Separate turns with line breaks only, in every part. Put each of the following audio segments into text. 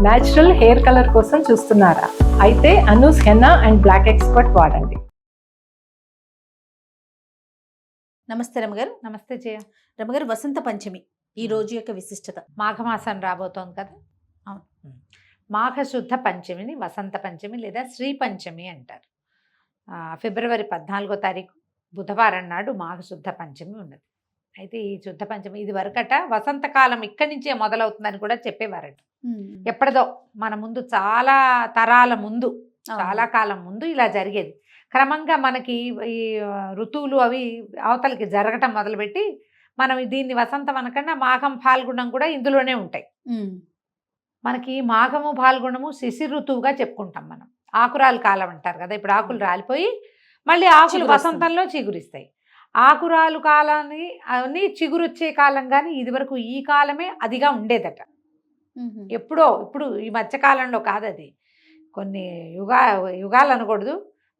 Natural hair colour కోసం చూస్తున్నారా? అయితే Anoo's henna and black expert వాడండి.
నమస్తే రమగారు.
నమస్తే జయ.
రమగారు, వసంత పంచమి ఈ రోజు యొక్క విశిష్టత.
మాఘమాసం రాబోతోంది కదా.
అవును.
మాఘ శుద్ధ పంచమిని వసంత పంచమి లేదా శ్రీ పంచమి అంటారు. ఫిబ్రవరి 14వ తారీఖు బుధవారం నాడు మాఘ శుద్ధ పంచమి ఉన్నది. అయితే ఈ శుద్ధ పంచమి ఇది వరకట వసంతకాలం ఇక్కడి నుంచే మొదలవుతుందని కూడా చెప్పేవారట. ఎప్పటిదో మన ముందు చాలా తరాల ముందు, చాలా కాలం ముందు ఇలా జరిగేది. క్రమంగా మనకి ఈ ఋతువులు అవి అవతలకి జరగటం మొదలుపెట్టి మనం దీన్ని వసంతం అనకుండా మాఘం ఫాల్గుణం కూడా ఇందులోనే ఉంటాయి. మనకి మాఘము ఫాల్గుణము శిశిర ఋతువుగా చెప్పుకుంటాం మనం. ఆకురాలు కాలం అంటారు కదా. ఇప్పుడు ఆకులు రాలిపోయి మళ్ళీ ఆకులు వసంతంలో చిగురిస్తాయి. ఆకురాలు కాలాన్ని అవన్నీ చిగురొచ్చే కాలం. కానీ ఇది వరకు ఈ కాలమే అదిగా ఉండేదట. ఎప్పుడో ఇప్పుడు ఈ మధ్యకాలంలో కాదు, అది కొన్ని యుగాలు అనకూడదు,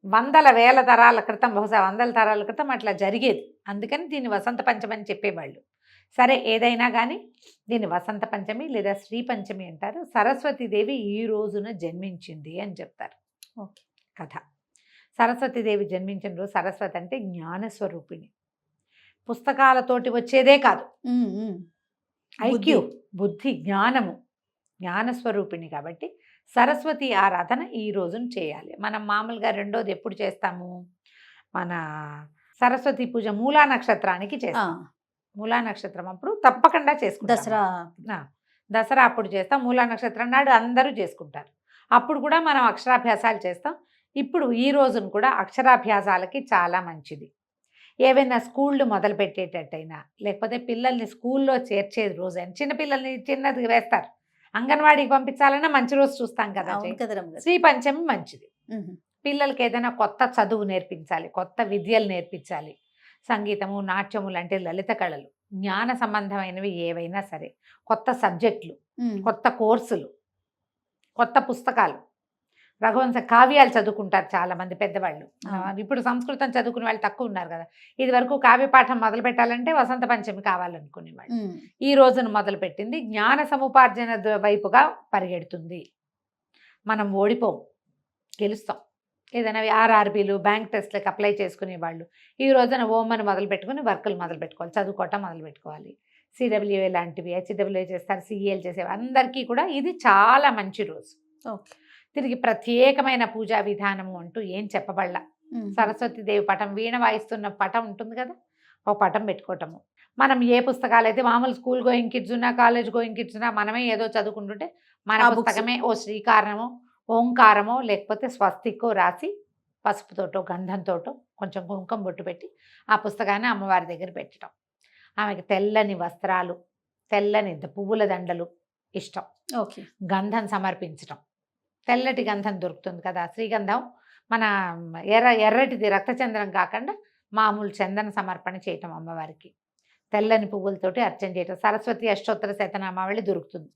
వందల వేల తరాల క్రితం, బహుశా వందల తరాల క్రితం అట్లా జరిగేది. అందుకని దీన్ని వసంత పంచమి అని చెప్పేవాళ్ళు. సరే, ఏదైనా కానీ దీన్ని వసంత పంచమి లేదా శ్రీ పంచమి అంటారు. సరస్వతీదేవి ఈ రోజున జన్మించింది అని చెప్తారు కథ. సరస్వతీదేవి జన్మించిన రోజు. సరస్వతి అంటే జ్ఞానస్వరూపిణి. పుస్తకాలతోటి వచ్చేదే కాదు, ఐక్యూ, బుద్ధి, జ్ఞానము, జ్ఞానస్వరూపిణి. కాబట్టి సరస్వతి ఆరాధన ఈ రోజున చేయాలి. మనం మామూలుగా రెండోది ఎప్పుడు చేస్తాము? మన సరస్వతి పూజ మూలా నక్షత్రానికి చేస్తాం. మూలా నక్షత్రం అప్పుడు తప్పకుండా చేసుకుంటాం. దసరా అప్పుడు చేస్తాం. మూలా నక్షత్రం నాడు అందరూ చేసుకుంటారు. అప్పుడు కూడా మనం అక్షరాభ్యాసాలు చేస్తాం. ఇప్పుడు ఈ రోజున కూడా అక్షరాభ్యాసాలకి చాలా మంచిది. ఏవైనా స్కూళ్ళు మొదలు పెట్టేటట్టయినా, లేకపోతే పిల్లల్ని స్కూల్లో చేర్చేది రోజైనా, చిన్నపిల్లల్ని చిన్నది వేస్తారు, అంగన్వాడీకి పంపించాలన్నా మంచి రోజు చూస్తాం కదా. శ్రీ పంచమి మంచిది. పిల్లలకి ఏదైనా కొత్త చదువు నేర్పించాలి, కొత్త విద్యలు నేర్పించాలి, సంగీతము, నాట్యము లాంటి లలిత కళలు, జ్ఞాన సంబంధమైనవి ఏవైనా సరే, కొత్త సబ్జెక్టులు, కొత్త కోర్సులు, కొత్త పుస్తకాలు, రఘువంశ కావ్యాలు చదువుకుంటారు చాలామంది పెద్దవాళ్ళు. ఇప్పుడు సంస్కృతం చదువుకునే వాళ్ళు తక్కువ ఉన్నారు కదా. ఇది వరకు కావ్యపాఠం మొదలు పెట్టాలంటే వసంత పంచమి కావాలనుకునేవాళ్ళు. ఈ రోజున మొదలుపెట్టింది జ్ఞాన సముపార్జన వైపుగా పరిగెడుతుంది. మనం ఓడిపోం, గెలుస్తాం. ఏదైనా ఆర్ఆర్బీలు, బ్యాంక్ టెస్ట్లకు అప్లై చేసుకునే వాళ్ళు ఈ రోజున ఓమని మొదలు పెట్టుకుని వర్కులు మొదలు పెట్టుకోవాలి, చదువుకోవటం మొదలు పెట్టుకోవాలి. సిడబ్ల్యూఏ లాంటివి, హెచ్డబ్ల్యూఏ చేస్తారు, సిఈఎల్ చేసేవి, అందరికీ కూడా ఇది చాలా మంచి రోజు. తిరిగి ప్రత్యేకమైన పూజా విధానము అంటూ ఏం చెప్పబడలా. సరస్వతీదేవి పటం, వీణ వాయిస్తున్న పటం ఉంటుంది కదా, ఒక పటం పెట్టుకోవటము. మనం ఏ పుస్తకాలు అయితే మామూలు స్కూల్ గోయింగ్ కిడ్స్ ఉన్నా, కాలేజ్ గోయింగ్ కిడ్స్ ఉన్నా, మనమే ఏదో చదువుకుంటుంటే మన పుస్తకమే ఓ శ్రీకారణమో, ఓంకారమో, లేకపోతే స్వస్తికో రాసి పసుపుతోటో గంధంతోటో కొంచెం కుంకుమ బొట్టు పెట్టి ఆ పుస్తకాన్ని అమ్మవారి దగ్గర పెట్టడం. ఆమెకి తెల్లని వస్త్రాలు, తెల్లని పువ్వుల దండలు ఇష్టం. గంధం సమర్పించటం. తెల్లటి గంధం దొరుకుతుంది కదా, శ్రీగంధం. మన ఎర్రటిది రక్తచందనం కాకుండా మామూలు చందన సమర్పణ చేయటం అమ్మవారికి. తెల్లని పువ్వులతోటి అర్చన చేయటం. సరస్వతి అష్టోత్తర శతనామావళి దొరుకుతుంది,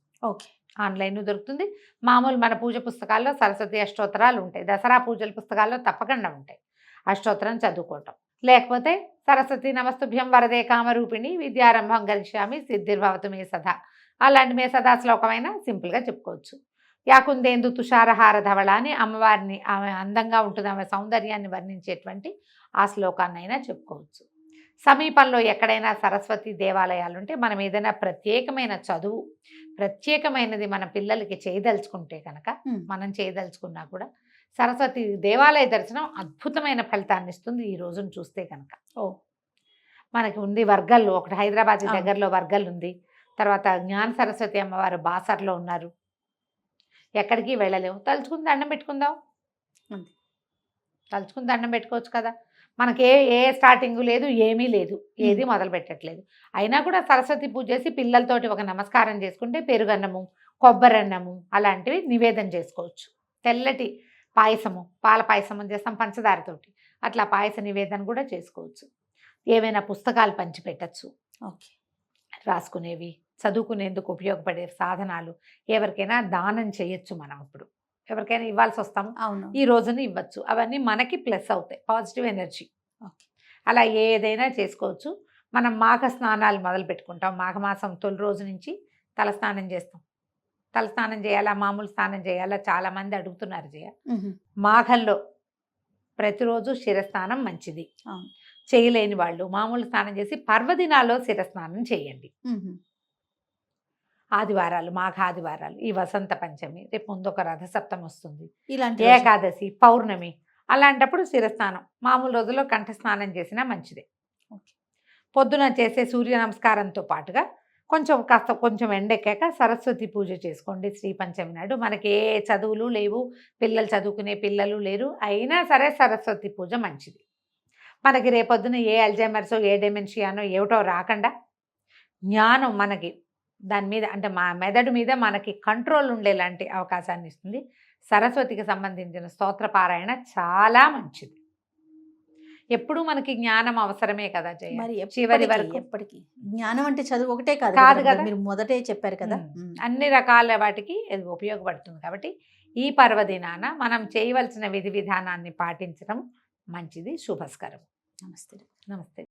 ఆన్లైన్ దొరుకుతుంది. మామూలు మన పూజ పుస్తకాల్లో సరస్వతి అష్టోత్తరాలు ఉంటాయి. దసరా పూజల పుస్తకాల్లో తప్పకుండా ఉంటాయి. అష్టోత్తరం చదువుకోవటం. లేకపోతే సరస్వతి నమస్తుభ్యం వరదే కామరూపిణి విద్యారంభం గరిష్యామి సిద్ధిర్భవతు మే సదా, అలాంటి మే సదా శ్లోకమైనా సింపుల్గా చెప్పుకోవచ్చు. యాకుందేందు తుషారహార ధవళ అని అమ్మవారిని, ఆమె అందంగా ఉంటుంది, ఆమె సౌందర్యాన్ని వర్ణించేటువంటి ఆ శ్లోకాన్నైనా చెప్పుకోవచ్చు. సమీపంలో ఎక్కడైనా సరస్వతి దేవాలయాలు ఉంటే మనం ఏదైనా ప్రత్యేకమైన చదువు, ప్రత్యేకమైనది మన పిల్లలకి చేయదలుచుకుంటే కనుక, మనం చేయదలుచుకున్నా కూడా సరస్వతి దేవాలయ దర్శనం అద్భుతమైన ఫలితాన్ని ఇస్తుంది ఈ రోజును చూస్తే కనుక. మనకి ఉంది వర్గల్, ఒకటి హైదరాబాద్ దగ్గరలో వర్గల్ ఉంది. తర్వాత జ్ఞాన సరస్వతి అమ్మవారు బాసర్లో ఉన్నారు. ఎక్కడికి వెళ్ళలేము, తలుచుకుని దండం పెట్టుకుందాం. తలుచుకుని దండం పెట్టుకోవచ్చు కదా. మనకి ఏ స్టార్టింగ్ లేదు, ఏమీ లేదు, ఏది మొదలు పెట్టట్లేదు. అయినా కూడా సరస్వతి పూజ చేసి పిల్లలతోటి ఒక నమస్కారం చేసుకుంటే పెరుగన్నము, కొబ్బరన్నము అలాంటివి నివేదన చేసుకోవచ్చు. తెల్లటి పాయసము, పాల పాయసము చేస్తాం పంచదారతోటి, అట్లా పాయస నివేదన కూడా చేసుకోవచ్చు. ఏవైనా పుస్తకాలు పంచిపెట్టచ్చు, రాసుకునేవి, చదువుకునేందుకు ఉపయోగపడే సాధనాలు ఎవరికైనా దానం చేయొచ్చు. మనం ఇప్పుడు ఎవరికైనా ఇవ్వాల్సి వస్తాము, ఈ రోజున ఇవ్వచ్చు. అవన్నీ మనకి ప్లస్ అవుతాయి, పాజిటివ్ ఎనర్జీ. అలా ఏదైనా చేసుకోవచ్చు. మనం మాఘ స్నానాలు మొదలు పెట్టుకుంటాం. మాఘమాసం తొలి రోజు నుంచి తలస్నానం చేస్తాం. తలస్నానం చేయాలా, మామూలు స్నానం చేయాలా, చాలామంది అడుగుతున్నారు జయ.
మ్మ్.
మాఘంలో ప్రతిరోజు శిరస్నానం మంచిది.
అవును.
చేయలేని వాళ్ళు మామూలు స్నానం చేసి పర్వదినాల్లో శిరస్నానం చేయండి.
మ్మ్.
ఆదివారాలు, మాఘ ఆదివారాలు, ఈ వసంత పంచమి, రేపు ముందు ఒక రథసప్తమి వస్తుంది,
ఇలాంటి రోజు.
ఏకాదశి, పౌర్ణమి, అలాంటప్పుడు శిరస్నానం. మామూలు రోజుల్లో కంఠ స్నానం చేసినా మంచిదే.
ఓకే.
పొద్దున చేసే సూర్య నమస్కారంతో పాటుగా కొంచెం ఎండెక్కాక సరస్వతి పూజ చేసుకోండి శ్రీ పంచమి నాడు. మనకి ఏ చదువులు లేవు, పిల్లలు చదువుకునే పిల్లలు లేరు, అయినా సరే సరస్వతి పూజ మంచిది. మనకి రేపొద్దున ఏ అల్జైమర్సో ఏ డెమెన్షియానో ఏమిటో రాకుండా జ్ఞానం మనకి దాని మీద అంటే మా మెదడు మీద మనకి కంట్రోల్ ఉండేలాంటి అవకాశాన్ని ఇస్తుంది. సరస్వతికి సంబంధించిన స్తోత్ర పారాయణ చాలా మంచిది. ఎప్పుడు మనకి జ్ఞానం అవసరమే కదా జయ.
మరి
చివరి
ఎప్పటికీ
వరకు
ఎప్పటికీ జ్ఞానం అంటే చదువు ఒకటే కాదు
కాదు
కదా,
కదా.
మీరు మొదటే చెప్పారు కదా.
అన్ని రకాల వాటికి ఇది ఉపయోగపడుతుంది. కాబట్టి ఈ పర్వదినాన మనం చేయవలసిన విధి విధానాన్ని పాటించడం మంచిది, శుభస్కరం.
నమస్తే.
నమస్తే.